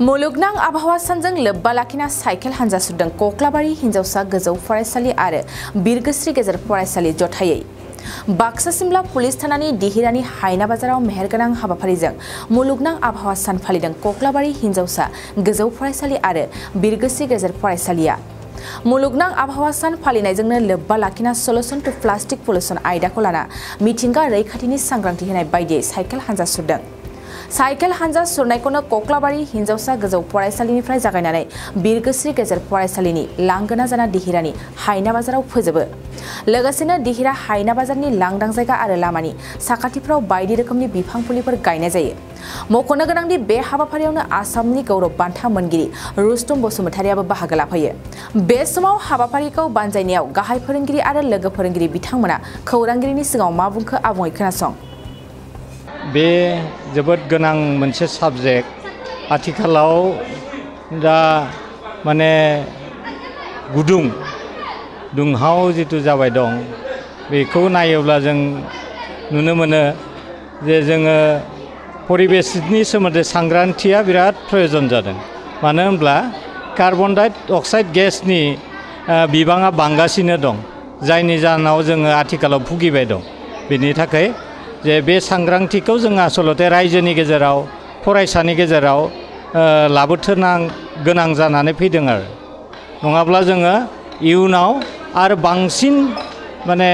मुलुगनां आबहावा सानजों लोब्बा लाखिना साइकेल हानजा सुरदों कक्लाबारि हिनजावसा गोजौ फरायसालि आरो बिरगोस्रि गेजेर फरायसालि जथायै बाक्सा सिमला पुलिस थानानि दिहिरानि हायना बाजाराव मेहेरगोनां हाबाफारिजों मुलुगनां आबहावा सान फालिदों कक्लाबारि हिनजावसा गोजौ फरायसालि आरो बिरगोस्रि गेजेर फरायसालिया मुलुगनां आबहावा सान फालिनायजोंनो लोब्बा लाखिना सल्यूशन टू प्लास्टिक पल्यूशन आयदाखौ लाना मिथिंगा रैखाथिनि सांग्रांथि होनाय बायदियै साइकेल हानजा सुरदों। साइकेल हानजा सुरनायखौनो कक्लाबारि हिनजावसा गोजौ फरायसालिनिफ्राय जागायनानै बिरगोस्रि गेजेर फरायसालिनि लांगोना जाना दिहिरानि हायना बाजाराव फोजोबो। लोगोसेनो दिहिरा हायना बाजारनि लांदां जायगा आरो लामानि साखाथिफ्राव बायदि रोखोमनि बिफां फुलिफोर गायनाय जायो। मख'नो गोनांदि बे हाबाफारियावनो आसामनि गौरव बान्था मोनगिरि रुस्तुम बसुमतारियाबो बाहागो लाफैयो। बे समाव हाबाफारिखौ बानजायनायाव गाहाय फोरोंगिरि आरो लोगो फोरोंगिरि बिथांमोना खौरांगिरिनि सिगाङाव मा बुंखो आबुङै खोनासं। बे जोबोद गोनां मोनसे साबजेक्ट आथिखालाव दा माने दुंहाव जितु जाबाय दं बेखौ नायोब्ला जों नुनो मोनो जे जोङो परिबेसनि सोमोन्दै सांग्रांथिया बिराद प्रयोजन जादों। मानो होनब्ला कार्बन डाइ अक्साइड गेसनि बिबाङा बांगासिनो दं, जायनि जाहोनाव जोङो आथिखालाव भुगिबाय दं। बेनि थाखाय जे बे सांग्रांथिखौ जों आसलते रायजोनि गेजेराव फरायसानि गेजेराव गोनां जानानै फैदों आरो नङाब्ला जोङो इयुनाव आरो बांसिन माने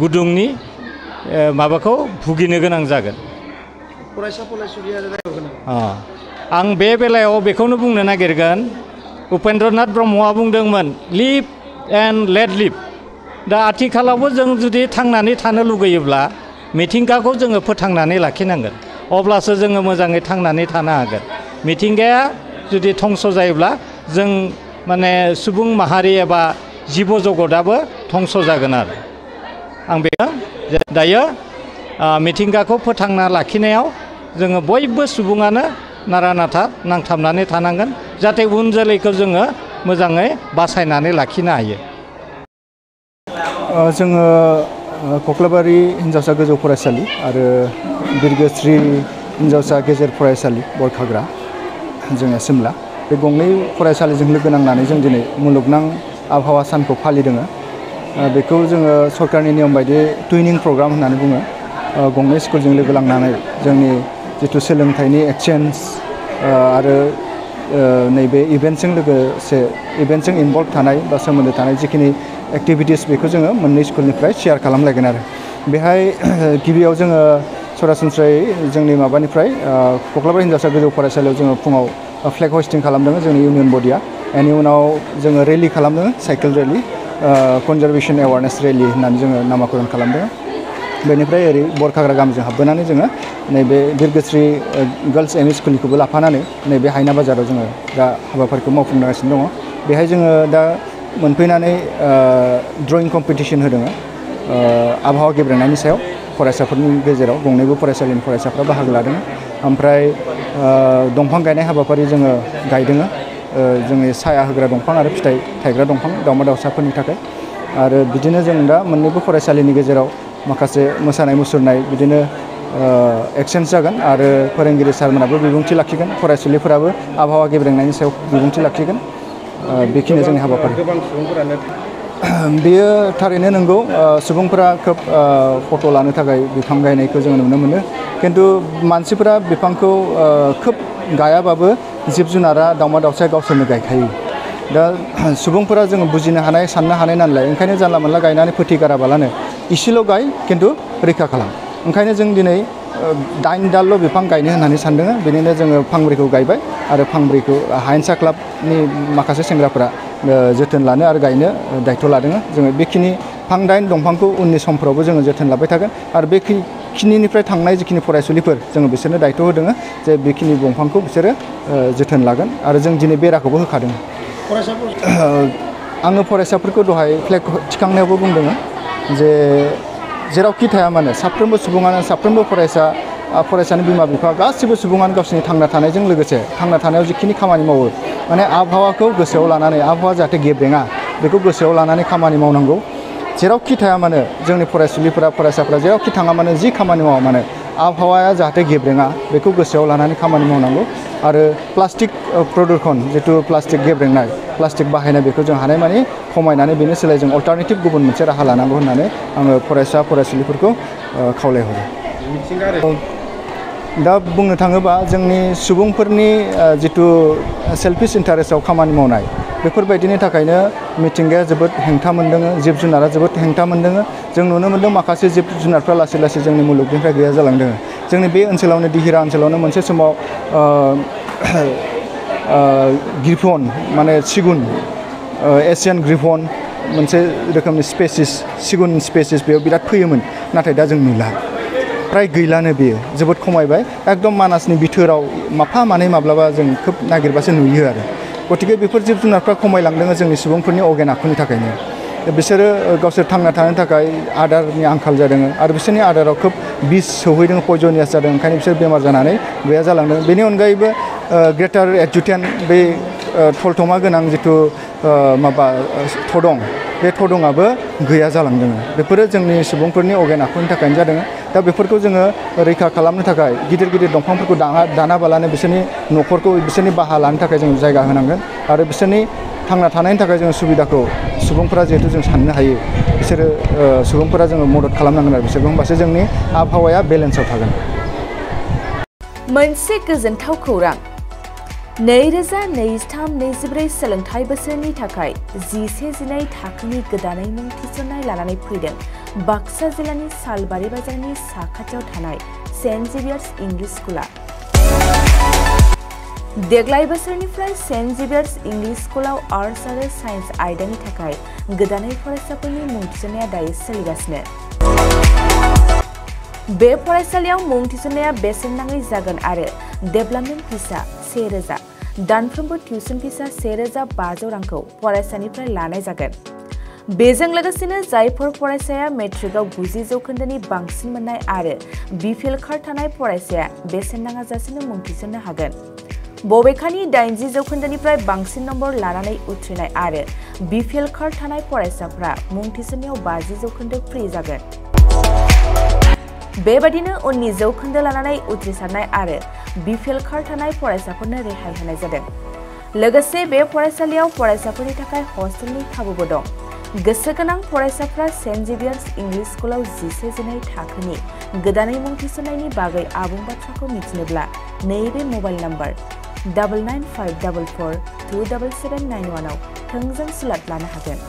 गुदुंनि माबाखौ भुगिनो गोनां जागोन। आं बे बेलायाव बेखौनो बुंनो नागिरगोन, उपेन्द्रनाथ ब्रह्मआ बुंदोंमोन लिभ एन्ड लेट लिभ। दा आथिखालावबो जों जुदि थांनानै थानो लुगैयोब्ला मिथिंगाखौ जोङो फोथांनानै लाखिनांगोन, अब्लासो जोङो मोजाङै थांनानै थानो हागोन। मिथिंगाया जुदि धंस जायोब्ला जों माने सुबुं माहारि एबा जिब जगतआबो धंस जागोन आरो आं बेखौ दायो मिथिंगाखौ फोथांना लाखिनायाव जोङो बयबो सुबुङानो नारा नाथा नांथाबनानै थानांगोन, जाहाथे उन जोलैखौ जोङो मोजाङै बासायनानै लाखिनो हायो। जोङो कक्लाबारि हिनजावसा गोजौ फरायसालि आरो बिरगोस्रि हिनजावसा गेजेर फरायसालि बरखाग्रा जोङो सिमला बे गंनै फरायसालिजों लोगो नांनानै जों दिनै मुलुगनां आबहावा सानखौ फालिदों। बेखौ जोङो सरकारनि नियम बायदियै टुइनिं प्रग्राम होननानै बुङो। गंनै स्कुलजों लोगो लांनानै जोंनि जिथु सोलोंथाइनि एक्सचेन्ज आरो नैबे इभेन्टजों इनभल्भ थानाय बा सोमोन्दो थानाय जिखिनि एक्टिभिटिस बेखौ जोङो मोननै स्कुलनिफ्राय शेयार खालामलायगोन आरो बेहाय गिबियाव जोङो सरासनस्रायै जोंनि माबानिफ्राय कक्लाबारि हिनजावसा गोजौ फरायसालियाव जोङो फुङाव फ्लेग हस्टिं खालामदों जोंनि इउनियन बडिया। बेनि उनाव जोङो रेलि खालामदों, cycle rally, conservation awareness rally होननानै जोङो नामाकरन खालामदों। बेनिफ्राय ओरै बरखाग्रा गामिजों हाबबोनानै जोङो नैबे बिरगोस्रि गार्लस एम इ स्कुलनिखौबो लाफानानै नैबे हायना बाजाराव जोङो दा हाबाफारिखौ मावफुंगासिनो दङ। बेहाय जोङो दा मोनफैनानै ड्रयिं कम्पिटिसन होदों आबहावा गेब्रेंनायनि सायाव। फरायसाफोरनि गेजेराव गंनैबो फरायसालिनि फरायसाफ्रा बाहागो लादों। ओमफ्राय दंफां गायनाय हाबाफारि जोङो गायदों, जोंनि साया होग्रा दंफां आरो फिथाइ थायग्रा दंफां दावमा दावसाफोरनि थाखाय। आरो बिदिनो जों दा मोननैबो फरायसालिनि गेजेराव माखासे मोसानाय मुसुरनाय बिदिनो एक्सचेन्ज जागोन आरो फोरोंगिरि सारमोनाबो बिबुंथि लाखिगोन, फरायसुलिफोराबो आबहावा गेब्रेंनायनि सायाव बिबुंथि लाखिगोन। बेखिनि जोंनि हाबाफारि। बेयो थारैनो नंगौ, सुबुंफोरा खोब फट' लानो थाखाय बिफां गायनायखौ जों नुनो मोनो, खिन्थु मानसिफोरा बिफांखौ खोब गायाबाबो जिब जुनारा दावमा दावसाया गावसोरनो गायखायो। दा सुबुंफोरा जोङो बुजिनो हानाय साननो हानाय नालाय ओंखायनो जानला मोनला गायनानै फोथिगाराबालानो इसेल' गाय खिन्थु रैखा खालाम। ओंखायनो जों दिनै 9 दालल' बिफां गायनो होननानै सानदों। बेनिनो जोङो फांब्रैखौ गायबाय आरो फांब्रैखौ हायेनसा क्लाबनि माखासे सेंग्राफोरा जोथोन लानो आरो गायनो दायथ' लादों। जोङो बेखिनि फां 9 दंफांखौ उननि समफ्रावबो जोङो जोथोन लाबाय थागोन आरो बेखिनिनिफ्राय थांनाय जिखिनि फरायसुलिफोर जोङो बिसोरनो दायथ' होदों जे बेखिनि दंफांखौ बिसोरो जोथोन लागोन आरो जों दिनै बेराखौबो होखादों। आङो फरायसाफोरखौ दहाय फ्लेग थिखांनायावबो बुंदों जे जेरावखि थाया मानो साफ्रोमबो सुबुङानो, साफ्रोमबो फरायसानि बिमा बिफा गासिबो सुबुङानो गावसोरनि थांना थानायजों लोगोसे थांना थानायाव जिखिनि खामानि मावो माने आबहावाखौ गोसोआव लानानै, आबहावा जाहाथे गेब्रेङा बेखौ गोसोआव लानानै खामानि मावनांगौ। जेरावखि थाया मानो जोंनि फरायसुलिफोरा फरायसाफोरा जेरावखि थाङा मानो जि खामानि मावा मानो आबहावाया जाहाथे गेब्रेङा बेखौ गोसोआव लानानै खामानि मावनांगौ आरो प्लास्टिक प्रदुषण जितु प्लास्टिक गेब्रेंनाय प्लास्टिक बाहायनाय बेखौ जों हानायमानि खमायनानै बेनि सोलाय जों अल्टारनेटिभ गुबुन मोनसे राहा लानांगौ होननानै आङो फरायसा फरायसुलिफोरखौ खावलायहरो। दा बुंनो थाङोबा जोंनि सुबुंफोरनि जितु सेल्फिश इन्टारेस्टआव खामानि मावनाय बेफोरबायदिनि थाखायनो मिथिंगाया जोबोद हेंथा मोनदों, जिब जुनारा जोबोद हेंथा मोनदों। जों नुनो मोनदों माखासे जिब जुनारफ्रा लासै लासै जोंनि मुलुगनिफ्राय गैया जालांदों। जोंनि बे ओनसोलावनो दिहिरा ओनसोलावनो मोनसे समाव ग्रिफन माने सिगुन एसियान ग्रिफन मोनसे रोखोमनि स्पेसिस सिगुन स्पेसिस बेयाव बिराद फैयोमोन, नाथाय दा जों नुला, फ्राय गैलानो बेयो जोबोद खमायबाय। एकदम मानासनि बिथोराव माफा मानै माब्लाबा जों खोब नागिरबासो नुयो आरो। गतिके बेफोर जिब जुनारफ्रा खमायलांदों जोंनि सुबुंफोरनि अगेन आखुनि थाखायनो। बिसोरो गावसोर थांना थानो थाखाय आदारनि आंखाल जादों आरो बिसोरनि आदाराव खोब बिस सौहैदों, पयजनियास जादों, ओंखायनो बिसोर बेमार जानानै गैया जालांदों। बेनि अनगायैबो ग्रेटार एडजुटेन बे थलथमा गोनां जिथु माबा थदं, बे थदङाबो गैया जालांदों। बेफोरो जोंनि सुबुंफोरनि अगेन आखुनि थाखायनो जादों। दा बेफोरखौ जोङो रैखा खालामनो थाखाय गिदिर गिदिर दंफांफोरखौ दानाबालानो बिसोरनि न'खरखौ बिसोरनि बाहा लानो थाखाय जों जायगा होनांगोन आरो बिसोरनि थांना थानायनि थाखाय जोङो सुबिदाखौ सुबुंफोरा जिहेतु जों साननो हायो, बिसोरो सुबुंफोरा जोङो मदद खालामनांगोन आरो बिसोरखौ, होमबासो जोंनि आबहावाया बेलेन्सआव थागोन। मोनसे गोजोनथाव खौरां, 2023-24 सोलोंथाइ बोसोरनि थाखाय 11-12 थाखोनि गोदानै मुं थिसननाय लानानै फैदों बाक्सा जिल्लानि सालबारि बाजारनि साखाथियाव थानाय सेन्ट जेभियार्स इंलिश स्कुला। देग्लाय बोसोरनिफ्राय सेन्ट जेभियार्स इंलिश स्कुलाव आर्ट्स आरो साइन्स आयदानि थाखाय गोदानै फरायसाफोरनि मुं थिसननाया दायो सोलिगासिनो। बे फरायसालियाव मुं थिसननाया बेसेन नाङै जागोन आरो डेभेलपमेन्ट फिसा 1000, दानफ्रोमबो टिउसन फिसा 1500 रांखौ फरायसानिफ्राय लानाय जागोन। बेजों लोगोसेनो जायफोर फरायसाया मेट्रिकआव 90 जौखोन्दोनि बांसिन मोननाय आरो बिपिएल कार्ड थानाय फरायसाया बेसेन नाङाजासेनो मुं थिसननो हागोन। बबेखानि 80 जौखोन्दोनिफ्राय बांसिन नम्बर लानानै उथ्रिनाय आरो बिपिएल कार्ड थानाय फरायसाफ्रा मुं थिसननायाव 50 जौखोन्दो फ्रि जागोन। बेबादिनो उननि जौखोन्दो लानानै उथ्रिसारनाय आरो बिपिएल कार्ड थानाय फरायसाफोरनो रेहाय होनाय जादों। लोगोसे बे फरायसालियाव फरायसाफोरनि थाखाय हस्टेलनि खाबुबो दं। गोसो गोनां फरायसाफ्रा सेन्ट जेभियार्स इंलिश स्कुलाव 11-12 थाखोनि गोदानै मुं थिसननायनि बागै आबुं बाथ्राखौ मिथिनोब्ला नैबे मबाइल नम्बर 9954427791 आव थोंजों सुलाद लानो हागोन।